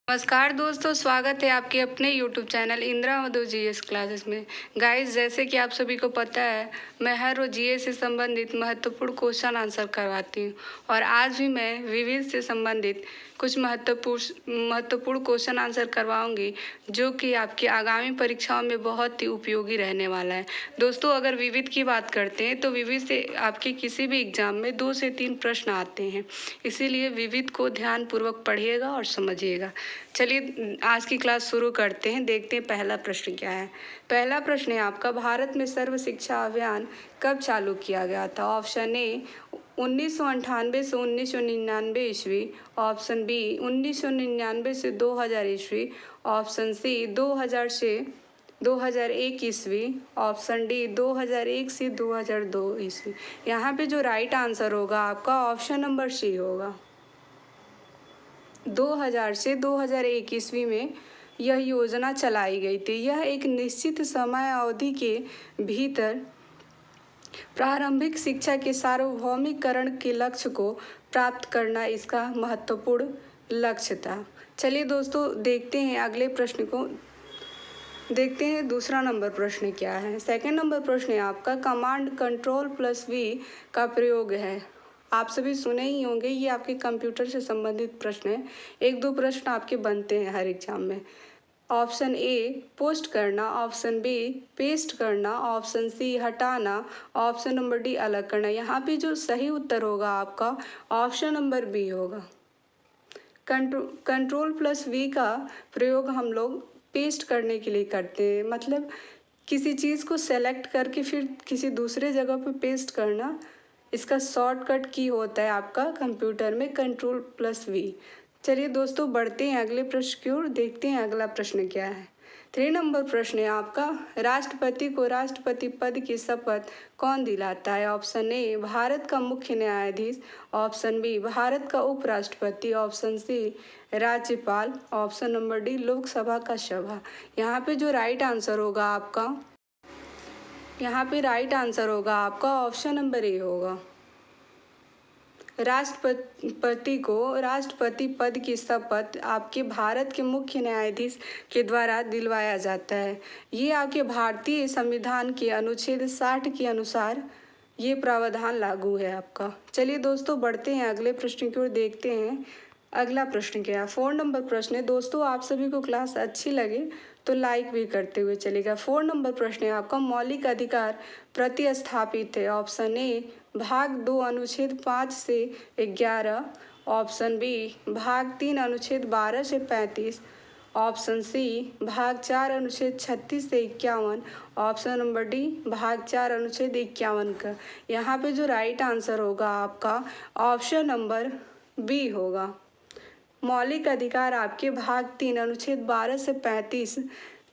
नमस्कार दोस्तों, स्वागत है आपके अपने YouTube चैनल इंदिरा मधु जीएस क्लासेस में। गाइस, जैसे कि आप सभी को पता है, मैं हर रोज जीएस से संबंधित महत्वपूर्ण क्वेश्चन आंसर करवाती हूँ और आज भी मैं विविध से संबंधित कुछ महत्वपूर्ण क्वेश्चन आंसर करवाऊंगी, जो कि आपकी आगामी परीक्षाओं में बहुत ही उपयोगी रहने वाला है। दोस्तों, अगर विविध की बात करते हैं तो विविध से आपके किसी भी एग्जाम में 2 से 3 प्रश्न आते हैं, इसीलिए विविध को ध्यानपूर्वक पढ़िएगा और समझिएगा। चलिए आज की क्लास शुरू करते हैं। देखते हैं पहला प्रश्न क्या है। पहला प्रश्न है आपका, भारत में सर्व शिक्षा अभियान कब चालू किया गया था? ऑप्शन ए 1998 से 1999 ईस्वी, ऑप्शन बी 1999 से 2000 ईस्वी, ऑप्शन सी 2000 से 2001 ईस्वी, ऑप्शन डी 2001 से 2002 ईस्वी। यहाँ पे जो राइट आंसर होगा आपका ऑप्शन नंबर सी होगा। 2000 से 2001 ईस्वी में यह योजना चलाई गई थी। यह एक निश्चित समय अवधि के भीतर प्रारंभिक शिक्षा के सार्वभौमिकरण के लक्ष्य को प्राप्त करना इसका महत्वपूर्ण लक्ष्य था। चलिए दोस्तों, देखते हैं अगले प्रश्न को। देखते हैं दूसरा नंबर प्रश्न क्या है। सेकंड नंबर प्रश्न है आपका, कमांड कंट्रोल प्लस वी का प्रयोग है। आप सभी सुने ही होंगे, ये आपके कंप्यूटर से संबंधित प्रश्न है। 1-2 प्रश्न आपके बनते हैं हर एग्जाम में। ऑप्शन ए पोस्ट करना, ऑप्शन बी पेस्ट करना, ऑप्शन सी हटाना, ऑप्शन नंबर डी अलग करना। यहाँ पे जो सही उत्तर होगा आपका ऑप्शन नंबर बी होगा। कंट्रोल प्लस वी का प्रयोग हम लोग पेस्ट करने के लिए करते हैं, मतलब किसी चीज़ को सेलेक्ट करके फिर किसी दूसरे जगह पे पेस्ट करना। इसका शॉर्टकट की होता है आपका कंप्यूटर में कंट्रोल प्लस वी। चलिए दोस्तों, बढ़ते हैं अगले प्रश्न की ओर। देखते हैं अगला प्रश्न क्या है। 3 नंबर प्रश्न है आपका, राष्ट्रपति को राष्ट्रपति पद की शपथ कौन दिलाता है? ऑप्शन ए भारत का मुख्य न्यायाधीश, ऑप्शन बी भारत का उपराष्ट्रपति, ऑप्शन सी राज्यपाल, ऑप्शन नंबर डी लोकसभा का सभा। यहाँ पे जो राइट आंसर होगा आपका, यहाँ पे राइट आंसर होगा आपका ऑप्शन नंबर ए होगा। राष्ट्रपति को राष्ट्रपति पद की शपथ आपके भारत के मुख्य न्यायाधीश के द्वारा दिलवाया जाता है। ये आपके भारतीय संविधान के अनुच्छेद 60 के अनुसार ये प्रावधान लागू है आपका। चलिए दोस्तों, बढ़ते हैं अगले प्रश्न की ओर। देखते हैं अगला प्रश्न क्या है। 4 नंबर प्रश्न है। दोस्तों, आप सभी को क्लास अच्छी लगे तो लाइक भी करते हुए चलेगा। 4 नंबर प्रश्न है आपका, मौलिक अधिकार प्रतिस्थापित है। ऑप्शन ए भाग 2 अनुच्छेद 5 से 11, ऑप्शन बी भाग 3 अनुच्छेद 12 से 35, ऑप्शन सी भाग 4 अनुच्छेद 36 से 51, ऑप्शन नंबर डी भाग 4 अनुच्छेद 51 का। यहाँ पे जो राइट आंसर होगा आपका ऑप्शन नंबर बी होगा। मौलिक अधिकार आपके भाग 3 अनुच्छेद 12 से 35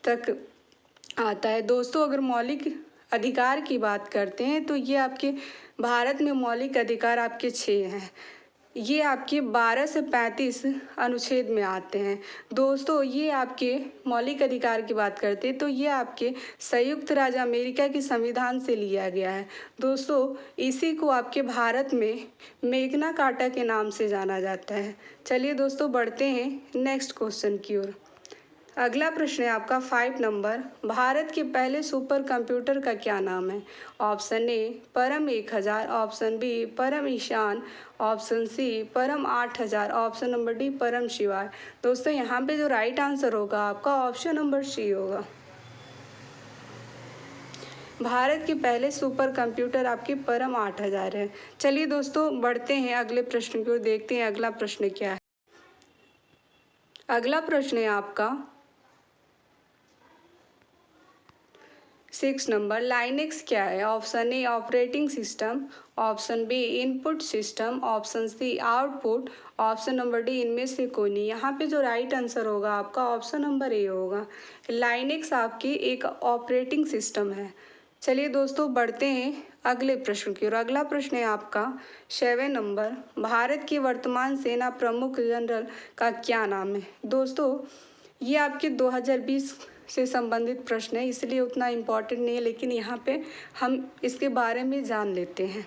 तक आता है। दोस्तों, अगर मौलिक अधिकार की बात करते हैं तो ये आपके भारत में मौलिक अधिकार आपके 6 हैं। ये आपके 12 से 35 अनुच्छेद में आते हैं। दोस्तों, ये आपके मौलिक अधिकार की बात करते हैं तो ये आपके संयुक्त राज्य अमेरिका के संविधान से लिया गया है। दोस्तों, इसी को आपके भारत में मेग्ना कार्टा के नाम से जाना जाता है। चलिए दोस्तों, बढ़ते हैं नेक्स्ट क्वेश्चन की ओर। अगला प्रश्न है आपका 5 नंबर, भारत के पहले सुपर कंप्यूटर का क्या नाम है? ऑप्शन ए परम 1000, ऑप्शन बी परम ईशान, ऑप्शन सी परम 8000, ऑप्शन नंबर डी परम शिवाय। दोस्तों, यहाँ पे जो राइट आंसर होगा आपका ऑप्शन नंबर सी होगा। भारत के पहले सुपर कंप्यूटर आपके परम 8000 है। चलिए दोस्तों, बढ़ते हैं अगले प्रश्न की ओर। देखते हैं अगला प्रश्न क्या है। अगला प्रश्न है आपका 6 नंबर, लाइनेक्स क्या है? Option A operating system, option B input system, option C output, option number D इनमें से कोई नहीं। यहाँ पे जो राइट आंसर होगा आपका ऑप्शन नंबर ए होगा। लाइनेक्स आपकी एक ऑपरेटिंग सिस्टम है। चलिए दोस्तों, बढ़ते हैं अगले प्रश्न की ओर। अगला प्रश्न है आपका 7 नंबर, भारत के वर्तमान सेना प्रमुख जनरल का क्या नाम है? दोस्तों, ये आपके 2020 से संबंधित प्रश्न है, इसलिए उतना इम्पोर्टेंट नहीं है, लेकिन यहाँ पे हम इसके बारे में जान लेते हैं।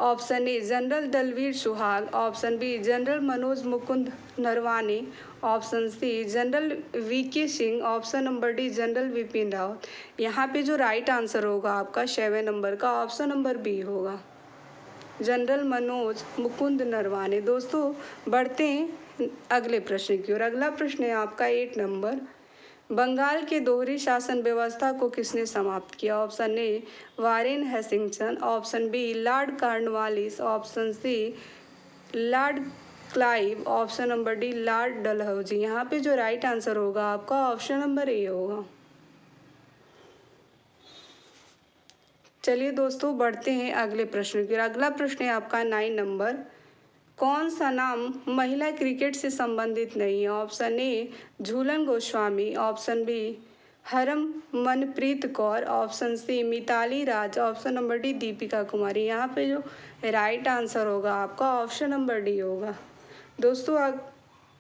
Option A general Dalbir Suhag, option B general Manoj Mukund Naravane, option C general V K Singh, option number D general Bipin Rawat. यहाँ पे जो राइट आंसर होगा आपका 7 नंबर का ऑप्शन नंबर बी होगा, जनरल मनोज मुकुंद नरवाने। दोस्तों बढ़ते हैं अगले प्रश्न की ओर। अगला प्रश्न है आपका 8 नंबर। बंगाल के दोहरी शासन व्यवस्था को किसने समाप्त किया? Option A Warren Hastings, option B Lord Cornwallis, option C Lord Clive, option number D Lord Dalhousie. यहाँ पे जो राइट आंसर होगा आपका ऑप्शन नंबर ए होगा। चलिए दोस्तों बढ़ते हैं अगले प्रश्न की। अगला प्रश्न है आपका 9 नंबर। कौन सा नाम महिला क्रिकेट से संबंधित नहीं है? Option A Jhulan Goswami, option B Harmanpreet Kaur, option C Mitali Raj, option number D Deepika Kumari. यहाँ पे जो राइट आंसर होगा आपका ऑप्शन नंबर डी होगा। दोस्तों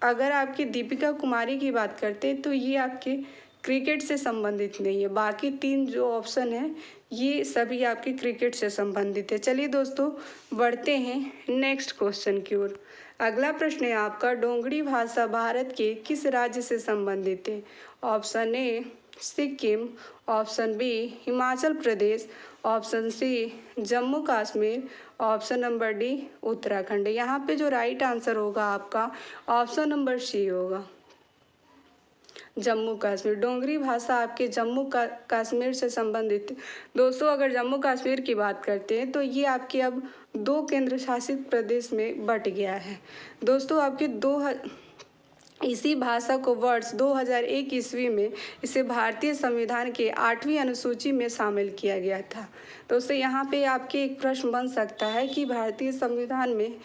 अगर आपकी दीपिका कुमारी की बात करते हैं तो ये आपके क्रिकेट से संबंधित नहीं है। बाकी 3 जो ऑप्शन है ये सभी आपके क्रिकेट से संबंधित है। चलिए दोस्तों बढ़ते हैं नेक्स्ट क्वेश्चन की ओर। अगला प्रश्न है आपका डोंगरी भाषा भारत के किस राज्य से संबंधित है? Option A Sikkim, option B Himachal Pradesh, option C Jammu Kashmir, option number D Uttarakhand. यहाँ पे जो राइट आंसर होगा आपका ऑप्शन नंबर सी होगा, जम्मू कश्मीर। डोंगरी भाषा आपके जम्मू कश्मीर से संबंधित है। दोस्तों अगर जम्मू कश्मीर की बात करते हैं तो ये आपके अब 2 केंद्र शासित प्रदेश में बट गया है। दोस्तों आपके इसी भाषा को वर्ष 2001 ईस्वी में इसे भारतीय संविधान के 8वीं अनुसूची में शामिल किया गया था। दोस्तों यहाँ पे आपके एक प्रश्न बन सकता है कि भारतीय संविधान में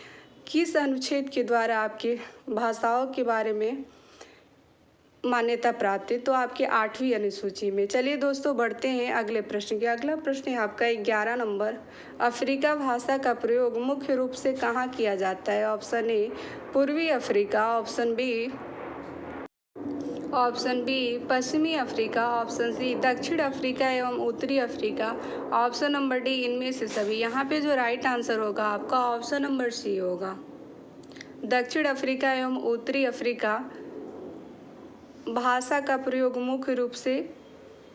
किस अनुच्छेद के द्वारा आपके भाषाओं के बारे में मान्यता प्राप्त है? तो आपके 8वीं अनुसूची में। चलिए दोस्तों बढ़ते हैं अगले प्रश्न के। अगला प्रश्न है आपका 11 नंबर। अफ्रीका भाषा का प्रयोग मुख्य रूप से कहाँ किया जाता है? ऑप्शन ए पूर्वी अफ्रीका, ऑप्शन बी पश्चिमी अफ्रीका, ऑप्शन सी दक्षिण अफ्रीका एवं उत्तरी अफ्रीका, ऑप्शन नंबर डी इनमें से सभी। यहाँ पे जो राइट आंसर होगा आपका ऑप्शन नंबर सी होगा, दक्षिण अफ्रीका एवं उत्तरी अफ्रीका भाषा का प्रयोग मुख्य रूप से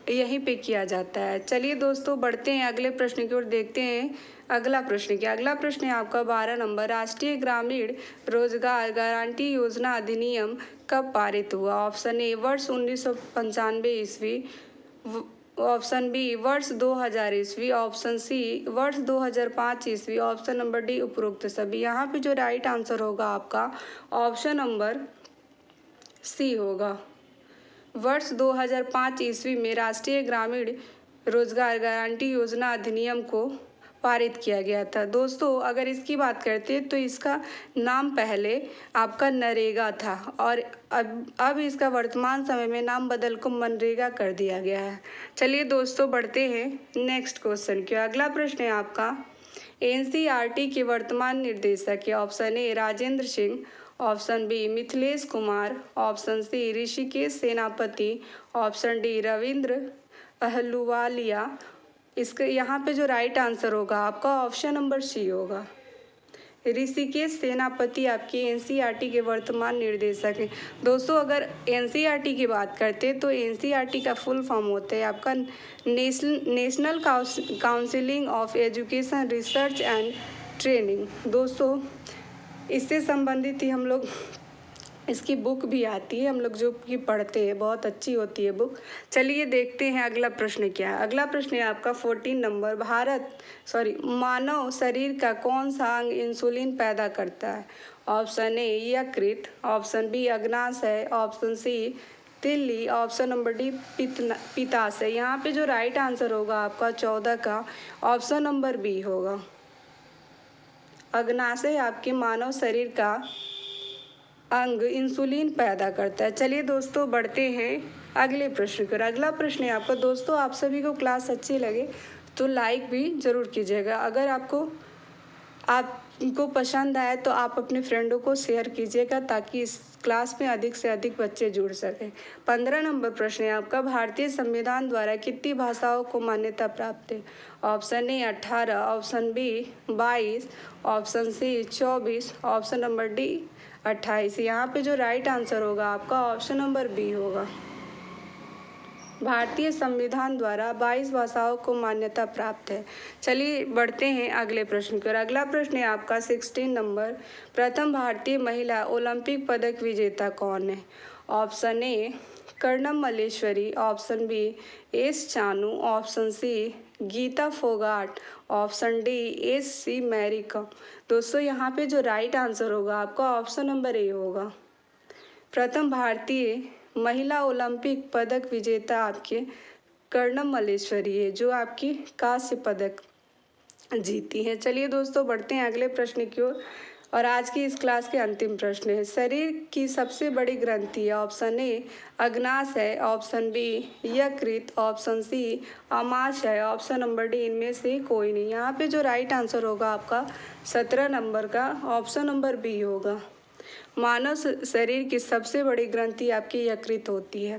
यहीं पे किया जाता है। चलिए दोस्तों बढ़ते हैं अगले प्रश्न की ओर। देखते हैं अगला प्रश्न क्या। अगला प्रश्न है आपका 12 नंबर। राष्ट्रीय ग्रामीण रोजगार गारंटी योजना अधिनियम कब पारित हुआ? ऑप्शन ए वर्ष 1995 ईस्वी, ऑप्शन बी वर्ष 2000 ईस्वी, ऑप्शन सी वर्ष 2005 ईस्वी, ऑप्शन नंबर डी उपरोक्त सभी। यहाँ पे जो राइट आंसर होगा आपका ऑप्शन नंबर सी होगा, वर्ष 2005 ईस्वी में राष्ट्रीय ग्रामीण रोजगार गारंटी योजना अधिनियम को पारित किया गया था। दोस्तों अगर इसकी बात करते हैं तो इसका नाम पहले आपका नरेगा था और अब इसका वर्तमान समय में नाम बदल को मनरेगा कर दिया गया है। चलिए दोस्तों बढ़ते हैं नेक्स्ट क्वेश्चन की। अगला प्रश्न है आपका एनसीईआरटी के वर्तमान निर्देशक है। Option A Rajendra Singh, option B Mithilesh Kumar, option C Hrishikesh Senapati, option D Ravindra Ahluwalia. इसके यहाँ पे जो राइट आंसर होगा आपका ऑप्शन नंबर सी होगा, ऋषिकेश सेनापति आपके एनसीईआरटी के वर्तमान निर्देशक हैं। दोस्तों अगर एनसीईआरटी की बात करते हैं तो एनसीईआरटी का फुल फॉर्म होता है आपका national counselling of education research and training. दोस्तों इससे संबंधित ही हम लोग इसकी बुक भी आती है, हम लोग जो कि पढ़ते हैं, बहुत अच्छी होती है बुक। चलिए देखते हैं अगला प्रश्न क्या है। अगला प्रश्न है आपका 14 नंबर। मानव शरीर का कौन सा अंग इंसुलिन पैदा करता है? ऑप्शन ए यकृत, ऑप्शन बी अग्नाशय, ऑप्शन सी तिल्ली, ऑप्शन नंबर डी पित्ताशय। यहाँ पे जो राइट आंसर होगा आपका 14 का ऑप्शन नंबर बी होगा, अग्नाशय आपके मानव शरीर का अंग इंसुलिन पैदा करता है। चलिए दोस्तों बढ़ते हैं अगले प्रश्न पर। अगला प्रश्न है आपका। दोस्तों आप सभी को क्लास अच्छी लगे तो लाइक भी ज़रूर कीजिएगा। अगर आप आपको पसंद आए तो आप अपने फ्रेंडों को शेयर कीजिएगा ताकि इस क्लास में अधिक से अधिक बच्चे जुड़ सकें। 15 नंबर प्रश्न है आपका, भारतीय संविधान द्वारा कितनी भाषाओं को मान्यता प्राप्त है? Option A 18, option B 22, option C 24, option number D 28। यहाँ पे जो राइट आंसर होगा आपका ऑप्शन नंबर बी होगा। भारतीय संविधान द्वारा 22 भाषाओं को मान्यता प्राप्त है। चलिए बढ़ते हैं अगले प्रश्न की ओर। अगला प्रश्न है आपका 16 नंबर, प्रथम भारतीय महिला ओलंपिक पदक विजेता कौन है? Option A Karnam Malleswari, option B S Chanu, option C Geeta Phogat, option D S C Mary Kom. दोस्तों यहाँ पे जो राइट आंसर होगा आपका ऑप्शन नंबर ए होगा। प्रथम भारतीय महिला ओलंपिक पदक विजेता आपके कर्णम मल्लेश्वरी है, जो आपकी कांस्य पदक जीती है। चलिए दोस्तों बढ़ते हैं अगले प्रश्न की ओर और आज की इस क्लास के अंतिम प्रश्न है, शरीर की सबसे बड़ी ग्रंथि है? ऑप्शन ए अग्नाशय है, ऑप्शन बी यकृत, ऑप्शन सी आमाशय है, ऑप्शन नंबर डी इनमें से कोई नहीं। यहाँ पे जो राइट आंसर होगा आपका 17 नंबर का ऑप्शन नंबर बी होगा। मानव शरीर की सबसे बड़ी ग्रंथि आपकी यकृत होती है।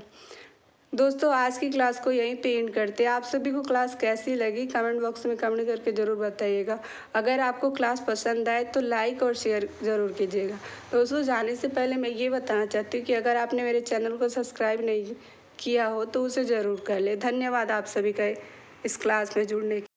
दोस्तों आज की क्लास को यहीं पे एंड करते हैं। आप सभी को क्लास कैसी लगी कमेंट बॉक्स में कमेंट करके ज़रूर बताइएगा। अगर आपको क्लास पसंद आए तो लाइक और शेयर ज़रूर कीजिएगा। दोस्तों जाने से पहले मैं ये बताना चाहती हूँ कि अगर आपने मेरे चैनल को सब्सक्राइब नहीं किया हो तो उसे ज़रूर कर ले। धन्यवाद आप सभी का इस क्लास में जुड़ने के लिए।